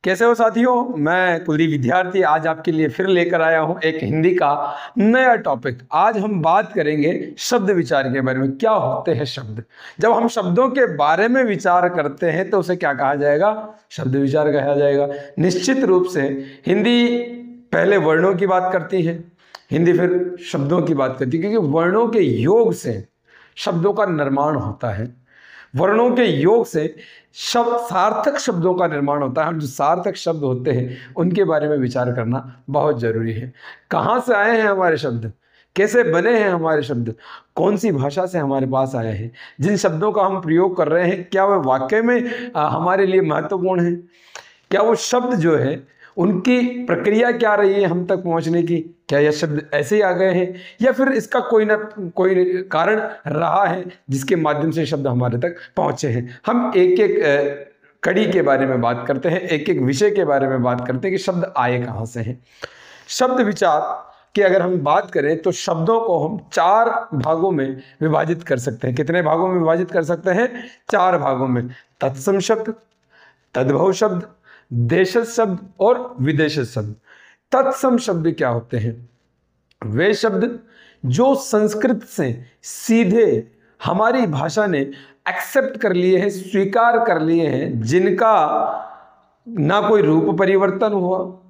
कैसे हो साथियों, मैं कुलदीप विद्यार्थी आज आपके लिए फिर लेकर आया हूं एक हिंदी का नया टॉपिक। आज हम बात करेंगे शब्द विचार के बारे में। क्या होते हैं शब्द? जब हम शब्दों के बारे में विचार करते हैं तो उसे क्या कहा जाएगा? शब्द विचार कहा जाएगा। निश्चित रूप से हिंदी पहले वर्णों की बात करती है, हिंदी फिर शब्दों की बात करती है, क्योंकि वर्णों के योग से शब्दों का निर्माण होता है। वर्णों के योग से शब्द सार्थक शब्दों का निर्माण होता है। जो सार्थक शब्द होते हैं उनके बारे में विचार करना बहुत जरूरी है। कहाँ से आए हैं हमारे शब्द, कैसे बने हैं हमारे शब्द, कौन सी भाषा से हमारे पास आए हैं, जिन शब्दों का हम प्रयोग कर रहे हैं क्या वह वाकई में हमारे लिए महत्वपूर्ण है, क्या वो शब्द जो है उनकी प्रक्रिया क्या रही है हम तक पहुंचने की, क्या यह शब्द ऐसे ही आ गए हैं या फिर इसका कोई ना कोई कारण रहा है जिसके माध्यम से शब्द हमारे तक पहुंचे हैं। हम एक एक कड़ी के बारे में बात करते हैं, एक एक विषय के बारे में बात करते हैं कि शब्द आए कहाँ से हैं। शब्द विचार की अगर हम बात करें तो शब्दों को हम 4 भागों में विभाजित कर सकते हैं। कितने भागों में विभाजित कर सकते हैं? 4 भागों में। तत्सम शब्द, तद्भव शब्द, देशज शब्द और विदेशज शब्द। तत्सम शब्द क्या होते हैं? वे शब्द जो संस्कृत से सीधे हमारी भाषा ने एक्सेप्ट कर लिए हैं, स्वीकार कर लिए हैं, जिनका ना कोई रूप परिवर्तन हुआ,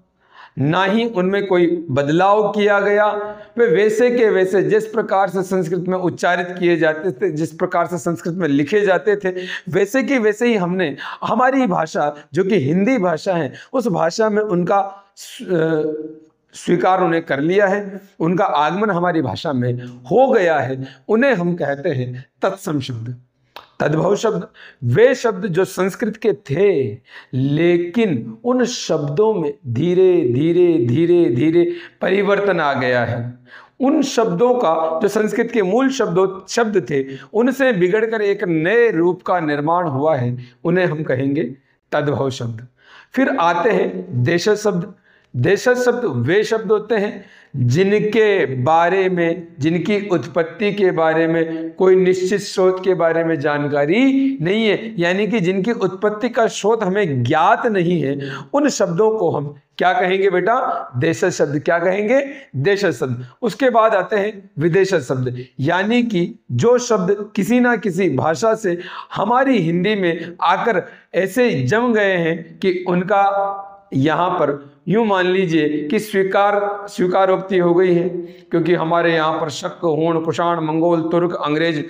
ना ही उनमें कोई बदलाव किया गया। वे वैसे के वैसे जिस प्रकार से संस्कृत में उच्चारित किए जाते थे, जिस प्रकार से संस्कृत में लिखे जाते थे, वैसे की वैसे ही हमने हमारी भाषा जो कि हिंदी भाषा है उस भाषा में उनका स्वीकार उन्हें कर लिया है, उनका आगमन हमारी भाषा में हो गया है। उन्हें हम कहते हैं तत्सम शब्द। तद्भव शब्द वे शब्द जो संस्कृत के थे लेकिन उन शब्दों में धीरे धीरे धीरे धीरे परिवर्तन आ गया है। उन शब्दों का जो संस्कृत के मूल शब्द थे उनसे बिगड़कर एक नए रूप का निर्माण हुआ है, उन्हें हम कहेंगे तद्भव शब्द। फिर आते हैं देशज शब्द। देशज शब्द वे शब्द होते हैं जिनके बारे में, जिनकी उत्पत्ति के बारे में कोई निश्चित स्रोत के बारे में जानकारी नहीं है, यानी कि जिनकी उत्पत्ति का स्रोत हमें ज्ञात नहीं है, उन शब्दों को हम क्या कहेंगे बेटा? देशज शब्द। क्या कहेंगे? देशज शब्द। उसके बाद आते हैं विदेशज शब्द, यानी कि जो शब्द किसी ना किसी भाषा से हमारी हिंदी में आकर ऐसे जम गए हैं कि उनका यहाँ पर यूं मान लीजिए कि स्वीकारोक्ति हो गई है, क्योंकि हमारे यहाँ पर शक, हूण, कुषाण, मंगोल, तुर्क, अंग्रेज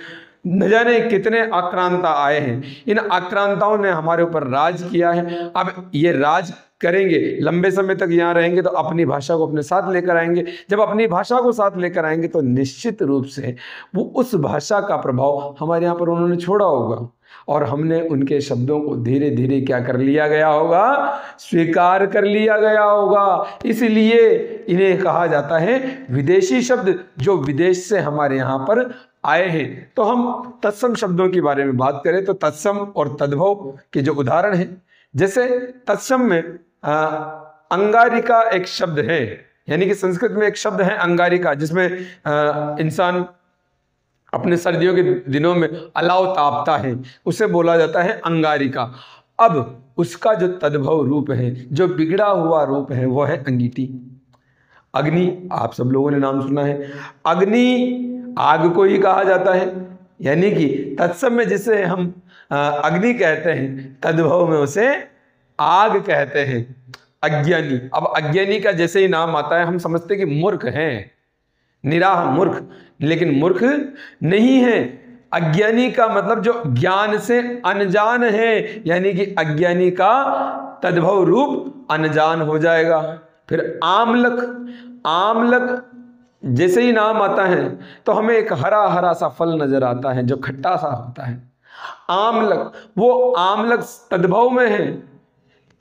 न जाने कितने आक्रांता आए हैं। इन आक्रांताओं ने हमारे ऊपर राज किया है। अब ये राज करेंगे, लंबे समय तक यहाँ रहेंगे तो अपनी भाषा को अपने साथ लेकर आएंगे। जब अपनी भाषा को साथ लेकर आएंगे तो निश्चित रूप से वो उस भाषा का प्रभाव हमारे यहाँ पर उन्होंने छोड़ा होगा और हमने उनके शब्दों को धीरे धीरे क्या कर लिया गया होगा? स्वीकार कर लिया गया होगा। इसलिए इन्हें कहा जाता है विदेशी शब्द, जो विदेश से हमारे यहाँ पर आए हैं। तो हम तत्सम शब्दों के बारे में बात करें तो तत्सम और तद्भव के जो उदाहरण हैं, जैसे तत्सम में अंगारिका एक शब्द है, यानी कि संस्कृत में एक शब्द है अंगारिका, जिसमें इंसान अपने सर्दियों के दिनों में अलाव तापता है, उसे बोला जाता है अंगारिका। अब उसका जो तद्भव रूप है, जो बिगड़ा हुआ रूप है, वो है अंगीठी। अग्नि, आप सब लोगों ने नाम सुना है। अग्नि आग को ही कहा जाता है, यानी कि तत्सम में जिसे हम अग्नि कहते हैं, तद्भव में उसे आग कहते हैं। अज्ञानी, अब अज्ञानी का जैसे ही नाम आता है हम समझते हैं कि मूर्ख हैं, निराह मूर्ख, लेकिन मूर्ख नहीं है। अज्ञानी का मतलब जो ज्ञान से अनजान है, यानी कि अज्ञानी का तद्भव रूप अनजान हो जाएगा। फिर आमलक, आमलक जैसे ही नाम आता है तो हमें एक हरा हरा सा फल नजर आता है जो खट्टा सा होता है। आमलक, वो आमलक तद्भव में है,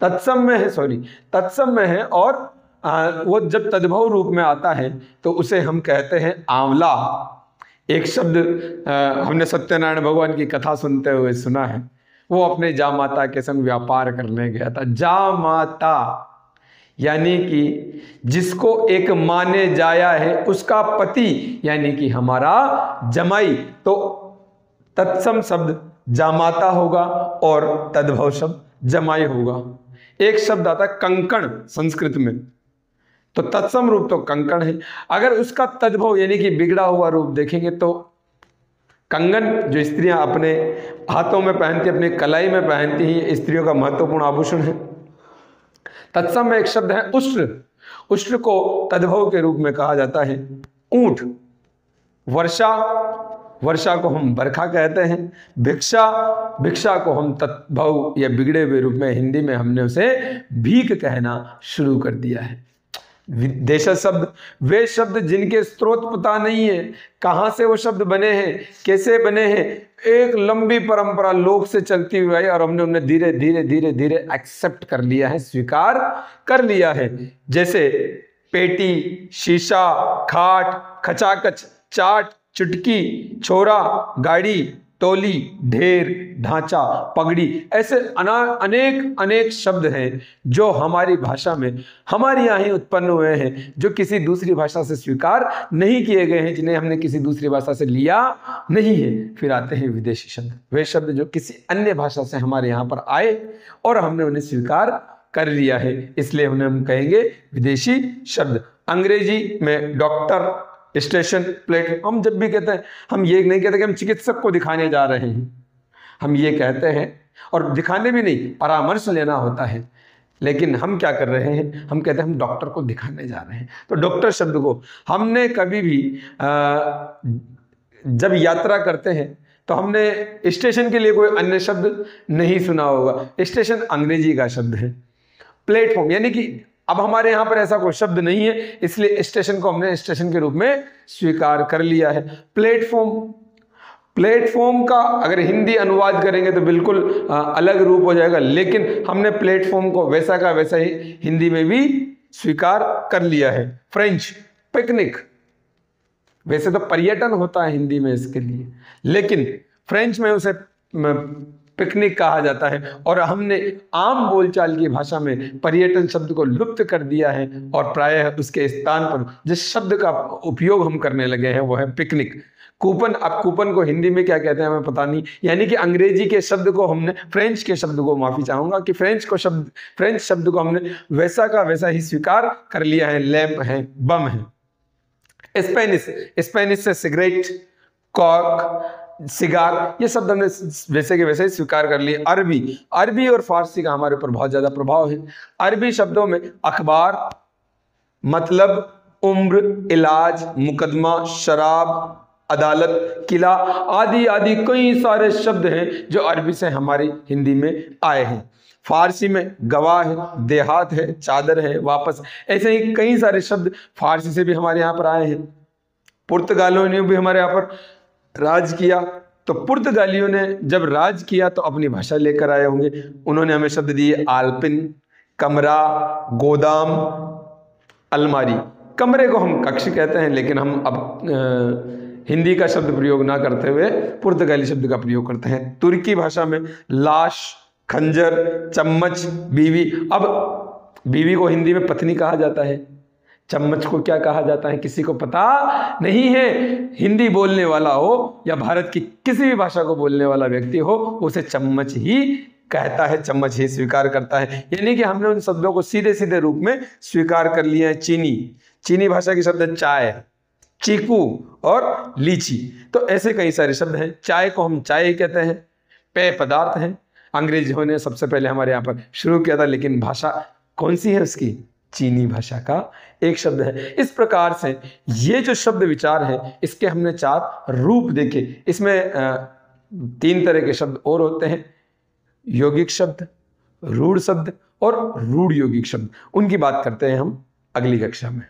तत्सम में है, तत्सम में है, और वो जब तद्भव रूप में आता है तो उसे हम कहते हैं आंवला। एक शब्द हमने सत्यनारायण भगवान की कथा सुनते हुए सुना है। वो अपने जामाता के संग व्यापार करने गया था। जामाता यानी कि जिसको एक माने जाया है, उसका पति, यानी कि हमारा जमाई। तो तत्सम शब्द जामाता होगा और तद्भव शब्द जमाई होगा। एक शब्द आता है कंकण संस्कृत में, तो तत्सम रूप तो कंकण है। अगर उसका तद्भव यानी कि बिगड़ा हुआ रूप देखेंगे तो कंगन जो स्त्रियां अपने हाथों में पहनती, अपने कलाई में पहनती हैं, स्त्रियों का महत्वपूर्ण आभूषण है। तत्सम में एक शब्द है उष्ट्र, उष्ट्र को तद्भव के रूप में कहा जाता है ऊंट। वर्षा, वर्षा को हम बरखा कहते हैं। भिक्षा, भिक्षा को हम तद्भव या बिगड़े हुए रूप में हिंदी में हमने उसे भीख कहना शुरू कर दिया है। विदेश शब्द, वे शब्द जिनके स्रोत पता नहीं है, कहाँ से वो शब्द बने हैं, कैसे बने हैं, एक लंबी परंपरा लोक से चलती हुई आई और हमने उन्हें धीरे धीरे धीरे धीरे एक्सेप्ट कर लिया है, स्वीकार कर लिया है। जैसे पेटी, शीशा, खाट, खचाखच, चाट, चुटकी, छोरा, गाड़ी, टोली, ढेर, ढांचा, पगड़ी, ऐसे अनेक अनेक शब्द हैं जो हमारी भाषा में हमारे यहाँ ही उत्पन्न हुए हैं, जो किसी दूसरी भाषा से स्वीकार नहीं किए गए हैं, जिन्हें हमने किसी दूसरी भाषा से लिया नहीं है। फिर आते हैं विदेशी शब्द, वे शब्द जो किसी अन्य भाषा से हमारे यहाँ पर आए और हमने उन्हें स्वीकार कर लिया है, इसलिए उन्हें हम कहेंगे विदेशी शब्द। अंग्रेजी में डॉक्टर, स्टेशन, प्लेटफॉर्म, हम जब भी कहते हैं, हम ये नहीं कहते कि हम चिकित्सक को दिखाने जा रहे हैं, हम ये कहते हैं, और दिखाने भी नहीं, परामर्श लेना होता है, लेकिन हम क्या कर रहे हैं, हम कहते हैं हम डॉक्टर को दिखाने जा रहे हैं। तो डॉक्टर शब्द को हमने कभी भी जब यात्रा करते हैं तो हमने स्टेशन के लिए कोई अन्य शब्द नहीं सुना होगा। स्टेशन अंग्रेजी का शब्द है। प्लेटफॉर्म यानी कि अब हमारे यहाँ पर ऐसा कोई शब्द नहीं है, इसलिए स्टेशन को हमने स्टेशन के रूप में स्वीकार कर लिया है। प्लेटफॉर्म, प्लेटफॉर्म का अगर हिंदी अनुवाद करेंगे तो बिल्कुल अलग रूप हो जाएगा, लेकिन हमने प्लेटफॉर्म को वैसा का वैसा ही हिंदी में भी स्वीकार कर लिया है। फ्रेंच, पिकनिक, वैसे तो पर्यटन होता है हिंदी में इसके लिए, लेकिन फ्रेंच में उसे पिकनिक कहा जाता है, और हमने आम बोलचाल की भाषा में पर्यटन शब्द को लुप्त कर दिया है और प्रायः उसके स्थान पर जिस शब्द का उपयोग हम करने लगे हैं वो है पिकनिक। कूपन, अब कूपन को हिंदी में क्या कहते हैं हमें पता नहीं, यानी कि अंग्रेजी के शब्द को हमने, फ्रेंच के शब्द को, माफी चाहूंगा कि फ्रेंच शब्द को हमने वैसा का वैसा ही स्वीकार कर लिया है। लैंप है, बम है। स्पेनिश, स्पेनिश से सिगरेट, कॉर्क, सिगार, ये शब्द हमने वैसे के वैसे ही स्वीकार कर लिए। अरबी, अरबी और फारसी का हमारे ऊपर बहुत ज्यादा प्रभाव है। अरबी शब्दों में अखबार, मतलब, उम्र, इलाज, मुकदमा, शराब, अदालत, किला आदि आदि कई सारे शब्द हैं जो अरबी से हमारी हिंदी में आए हैं। फारसी में गवाह है, देहात है, चादर है, वापस, ऐसे ही कई सारे शब्द फारसी से भी हमारे यहाँ पर आए हैं। पुर्तगालियों ने भी हमारे यहाँ पर राज किया, तो पुर्तगालियों ने जब राज किया तो अपनी भाषा लेकर आए होंगे। उन्होंने हमें शब्द दिए आलपिन, कमरा, गोदाम, अलमारी। कमरे को हम कक्ष कहते हैं, लेकिन हम अब हिंदी का शब्द प्रयोग ना करते हुए पुर्तगाली शब्द का प्रयोग करते हैं। तुर्की भाषा में लाश, खंजर, चम्मच, बीवी। अब बीवी को हिंदी में पत्नी कहा जाता है, चम्मच को क्या कहा जाता है किसी को पता नहीं है। हिंदी बोलने वाला हो या भारत की किसी भी भाषा को बोलने वाला व्यक्ति हो, उसे चम्मच ही कहता है, चम्मच ही स्वीकार करता है। यानी कि हमने उन शब्दों को सीधे सीधे रूप में स्वीकार कर लिया है। चीनी, चीनी भाषा के शब्द है चाय, चीकू और लीची। तो ऐसे कई सारे शब्द हैं। चाय को हम चाय ही कहते हैं। पेय पदार्थ हैं, अंग्रेजों ने सबसे पहले हमारे यहाँ पर शुरू किया था, लेकिन भाषा कौन सी है उसकी? चीनी भाषा का एक शब्द है। इस प्रकार से ये जो शब्द विचार है, इसके हमने 4 रूप देखे। इसमें 3 तरह के शब्द और होते हैं, यौगिक शब्द, रूढ़ शब्द और रूढ़ यौगिक शब्द। उनकी बात करते हैं हम अगली कक्षा में।